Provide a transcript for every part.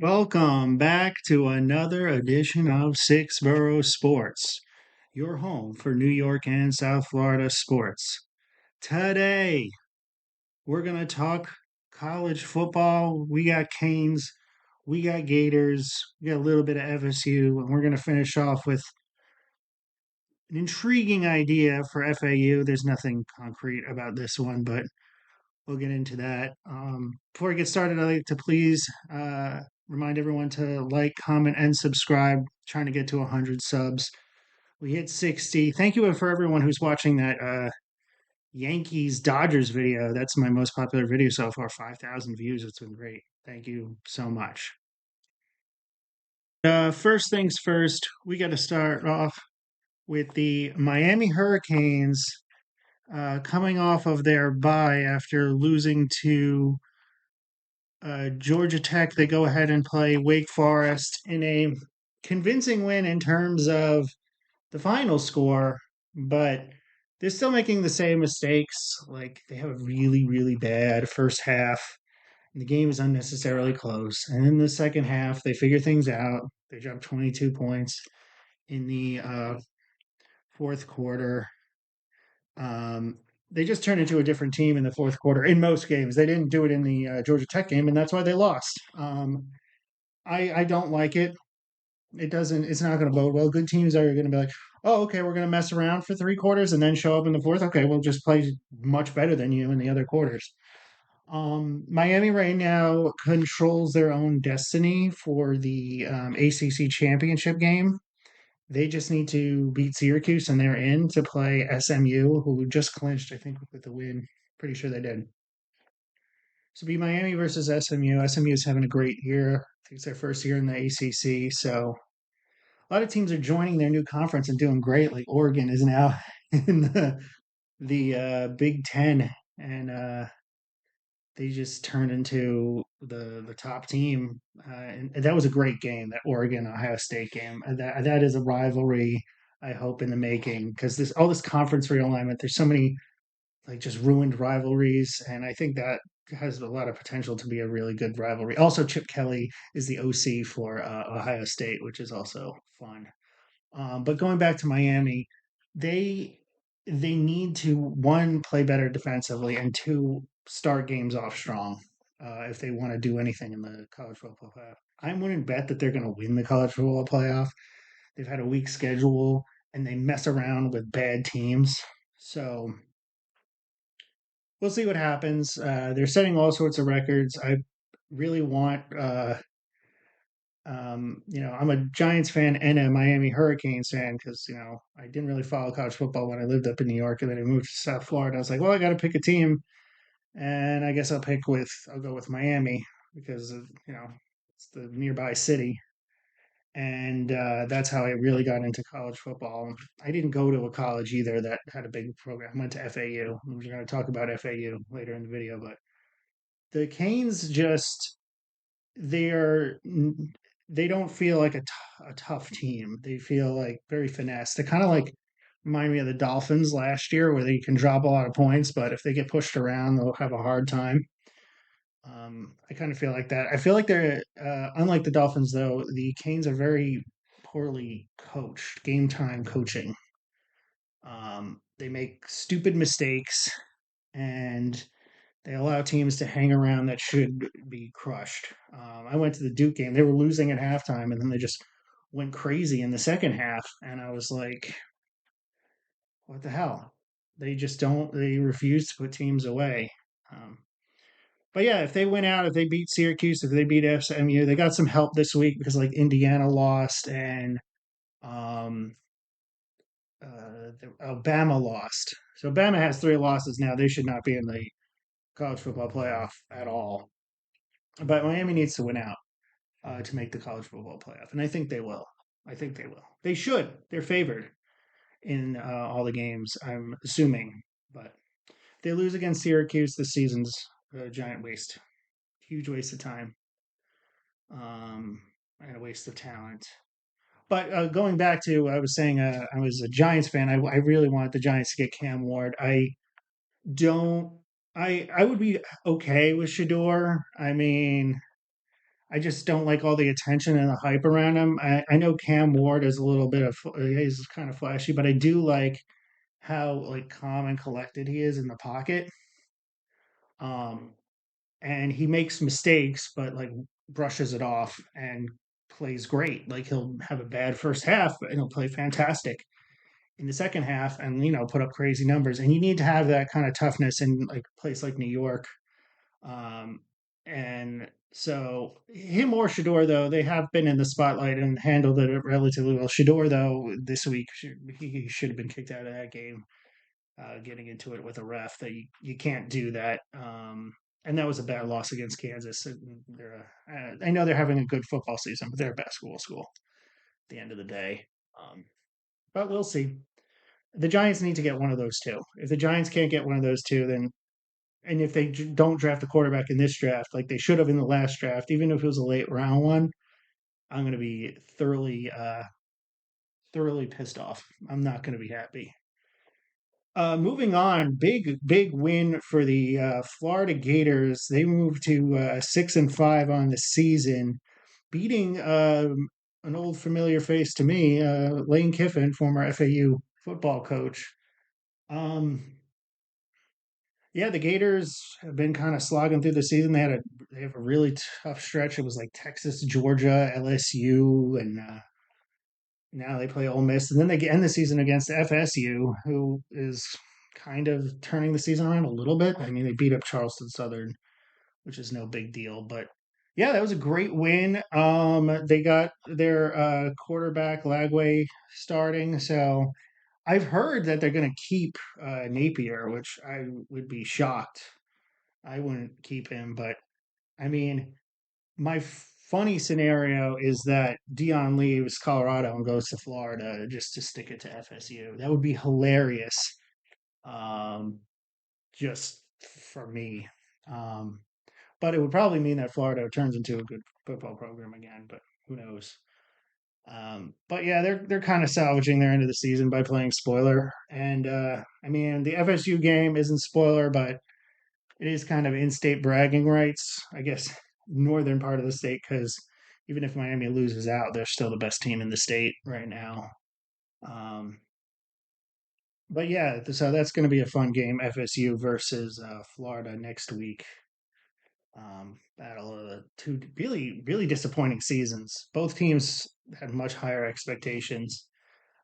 Welcome back to another edition of Six Borough Sports, your home for New York and South Florida sports. Today, we're going to talk college football. We got Canes, we got Gators, we got a little bit of FSU, and we're going to finish off with an intriguing idea for FAU. There's nothing concrete about this one, but we'll get into that. Before we get started, I'd like to please remind everyone to like, comment, and subscribe. Trying to get to 100 subs. We hit 60. Thank you for everyone who's watching that Yankees Dodgers video. That's my most popular video so far. 5,000 views. It's been great. Thank you so much. First things first, we got to start off with the Miami Hurricanes coming off of their bye after losing to Georgia Tech. They go ahead and play Wake Forest in a convincing win in terms of the final score, but they're still making the same mistakes. Like they have a really, really bad first half. And the game is unnecessarily close. And in the second half, they figure things out. They drop 22 points in the fourth quarter. They just turned into a different team in the fourth quarter in most games. They didn't do it in the Georgia Tech game, and that's why they lost. I don't like it. It doesn't. It's not going to bode well. Good teams are going to be like, oh, okay, we're going to mess around for three quarters and then show up in the fourth. Okay, we'll just play much better than you in the other quarters. Miami right now controls their own destiny for the ACC championship game. They just need to beat Syracuse and they're in to play SMU, who just clinched, I think, with the win. Pretty sure they did. So be Miami versus SMU. SMU is having a great year. I think it's their first year in the ACC. So a lot of teams are joining their new conference and doing great. Like Oregon is now in the Big Ten, and they just turned into the top team. And that was a great game, that Oregon Ohio State game. That is a rivalry. I hope in the making because this all this conference realignment. There's so many like just ruined rivalries, and I think that has a lot of potential to be a really good rivalry. Also, Chip Kelly is the OC for Ohio State, which is also fun. But going back to Miami, they they need to one play better defensively and two start games off strong if they want to do anything in the college football playoff. I wouldn't bet that they're going to win the college football playoff. They've had a weak schedule and they mess around with bad teams. So we'll see what happens. They're setting all sorts of records. I really want I'm a Giants fan and a Miami Hurricanes fan because, I didn't really follow college football when I lived up in New York and then I moved to South Florida. I was like, well, I got to pick a team. And I guess I'll go with Miami because, it's the nearby city. And that's how I really got into college football. I didn't go to a college either that had a big program. I went to FAU. We're going to talk about FAU later in the video, but the Canes just they're they don't feel like a tough team. They feel like very finesse. They kind of like remind me of the Dolphins last year, where they can drop a lot of points, but if they get pushed around, they'll have a hard time. I kind of feel like that. I feel like they're unlike the Dolphins, though. The Canes are very poorly coached, game time coaching. They make stupid mistakes and they allow teams to hang around that should be crushed. I went to the Duke game. They were losing at halftime, and then they just went crazy in the second half. And I was like, what the hell? They just don't, they refuse to put teams away. Um, but yeah, if they went out, if they beat Syracuse, if they beat SMU, they got some help this week because like Indiana lost and um, Alabama lost. So Alabama has three losses now. They should not be in the college football playoff at all. But Miami needs to win out to make the college football playoff, and I think they will. I think they will. They should. They're favored in all the games. I'm assuming, but if they lose against Syracuse this season's a giant waste, huge waste of time, um, and a waste of talent. But going back to, I was saying, I was a Giants fan. I really wanted the Giants to get Cam Ward. I don't. I would be okay with Shador. I mean, I just don't like all the attention and the hype around him. I know Cam Ward is a little bit of he's kind of flashy, but I do like how like calm and collected he is in the pocket. Um, and he makes mistakes, but like brushes it off and plays great. Like he'll have a bad first half, and he'll play fantastic in the second half, and put up crazy numbers. And you need to have that kind of toughness in like a place like New York. Um, and so him or Shador, though, they have been in the spotlight and handled it relatively well. Shador, though, this week he should have been kicked out of that game. Getting into it with a ref that you can't do that. And that was a bad loss against Kansas. I know they're having a good football season, but they're a basketball school at the end of the day. Um, but we'll see. The Giants need to get one of those two. If the Giants can't get one of those two, then and if they don't draft a quarterback in this draft, like they should have in the last draft, even if it was a late round one, I'm going to be thoroughly pissed off. I'm not going to be happy. Moving on, big win for the Florida Gators. They moved to 6-5 on the season, beating an old familiar face to me, Lane Kiffin, former FAU football coach. Um, yeah, the Gators have been kind of slogging through the season. They have a really tough stretch. It was like Texas, Georgia, LSU, and now they play Ole Miss, and then they end the season against FSU, who is kind of turning the season around a little bit. I mean, they beat up Charleston Southern, which is no big deal, but yeah, that was a great win. They got their quarterback Lagway starting, so I've heard that they're going to keep Napier, which I would be shocked. I wouldn't keep him, but I mean, my funny scenario is that Dion leaves Colorado and goes to Florida just to stick it to FSU. That would be hilarious, um, just for me. Um, but it would probably mean that Florida turns into a good football program again. But who knows? But yeah, they're kind of salvaging their end of the season by playing spoiler. And I mean, the FSU game isn't spoiler, but it is kind of in-state bragging rights, I guess, northern part of the state, because even if Miami loses out, they're still the best team in the state right now. Um, but yeah, so that's going to be a fun game. FSU versus Florida next week. Battle of the two really disappointing seasons. Both teams had much higher expectations.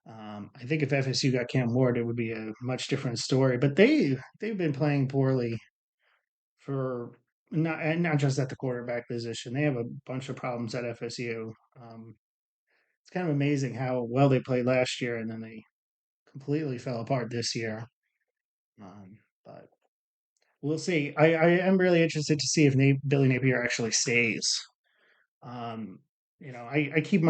I think if FSU got Cam Ward, it would be a much different story. But they've been playing poorly for not just at the quarterback position. They have a bunch of problems at FSU. It's kind of amazing how well they played last year, and then they completely fell apart this year. But we'll see. I am really interested to see if Billy Napier actually stays. Um, I keep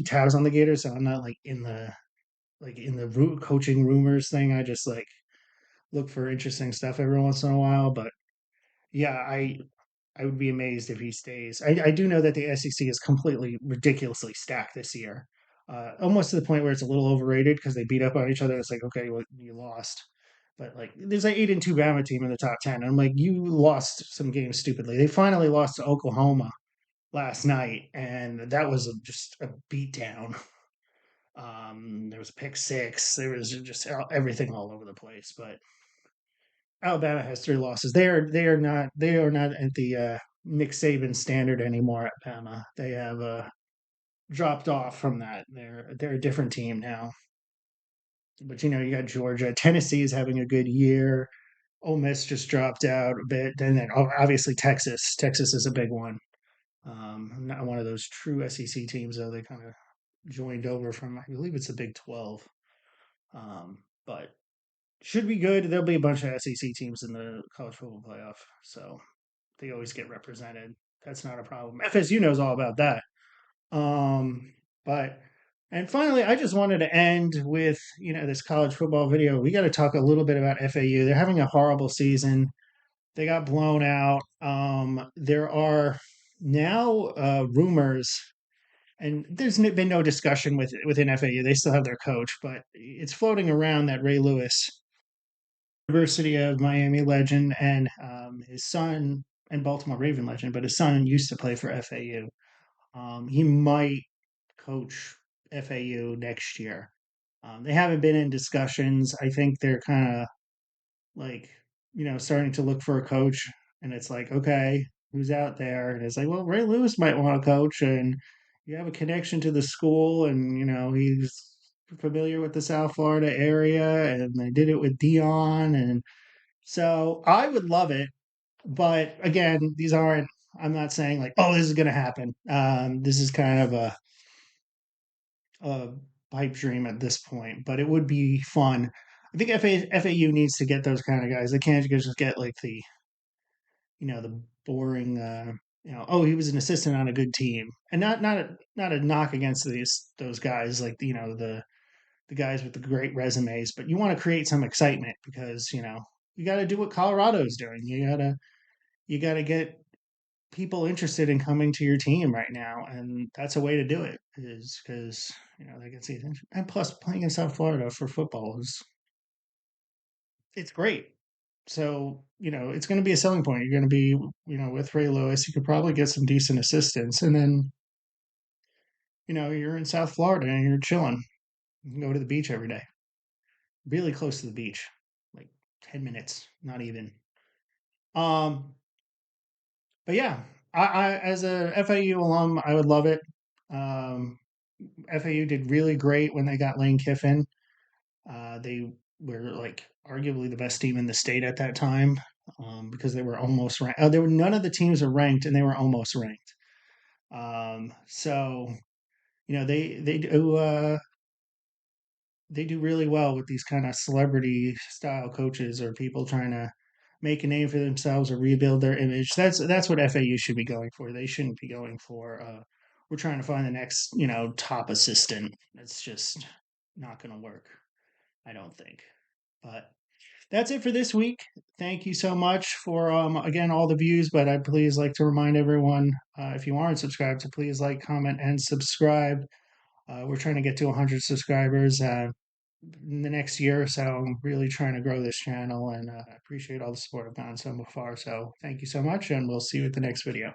tabs on the Gators, so I'm not like in the coaching rumors thing. I just like look for interesting stuff every once in a while. But yeah, I would be amazed if he stays. I do know that the SEC is completely ridiculously stacked this year, almost to the point where it's a little overrated because they beat up on each other. It's like, okay, well, you lost, but like there's an 8-2 Bama team in the top 10. And I'm like, you lost some games stupidly. They finally lost to Oklahoma last night, and that was just a beatdown. There was a pick six. There was just everything all over the place, but Alabama has three losses. They are not at the Nick Saban standard anymore at Bama. They have dropped off from that. They're a different team now. But you got Georgia. Tennessee is having a good year. Ole Miss just dropped out a bit. And then obviously Texas. Texas is a big one. Not one of those true SEC teams though. They kind of joined over from I believe it's the Big 12. But should be good. There'll be a bunch of SEC teams in the college football playoff, so they always get represented. That's not a problem. FSU knows all about that. Um, but and finally, I just wanted to end with this college football video. We got to talk a little bit about FAU. They're having a horrible season. They got blown out. There are now rumors, and there's been no discussion within FAU. They still have their coach, but it's floating around that Ray Lewis, University of Miami legend, and his son and Baltimore Raven legend, but his son used to play for FAU. He might coach FAU next year. They haven't been in discussions. I think they're kind of like, starting to look for a coach. And it's like, okay, who's out there? And it's like, well, Ray Lewis might want to coach, and you have a connection to the school, and, he's familiar with the South Florida area, and they did it with Dion. And so I would love it. But again, I'm not saying like, oh, this is going to happen. This is kind of a pipe dream at this point, but it would be fun. I think FAU needs to get those kind of guys. They can't just get like the boring, oh, he was an assistant on a good team, and not a knock against those guys, like the guys with the great resumes, but you want to create some excitement because you got to do what Colorado's doing. You got to get people interested in coming to your team right now, and that's a way to do it is because they can see attention. And plus, playing in South Florida for football it's great. So it's going to be a selling point. You're going to be with Ray Lewis. You could probably get some decent assistants, and then you're in South Florida and you're chilling. You can go to the beach every day, really close to the beach, like 10 minutes, not even. Um, but yeah, I as a FAU alum, I would love it. Um, FAU did really great when they got Lane Kiffin. They were like arguably the best team in the state at that time, because they were almost ranked. There were none of the teams were ranked, and they were almost ranked. So they do really well with these kind of celebrity style coaches or people trying to make a name for themselves or rebuild their image. That's what FAU should be going for. They shouldn't be going for we're trying to find the next top assistant. That's just not going to work, I don't think. But that's it for this week. Thank you so much for again all the views. But I'd please like to remind everyone, if you aren't subscribed, to please like, comment, and subscribe. We're trying to get to 100 subscribers in the next year or so. I'm really trying to grow this channel, and I appreciate all the support I've gotten so far. So thank you so much, and we'll see you at the next video.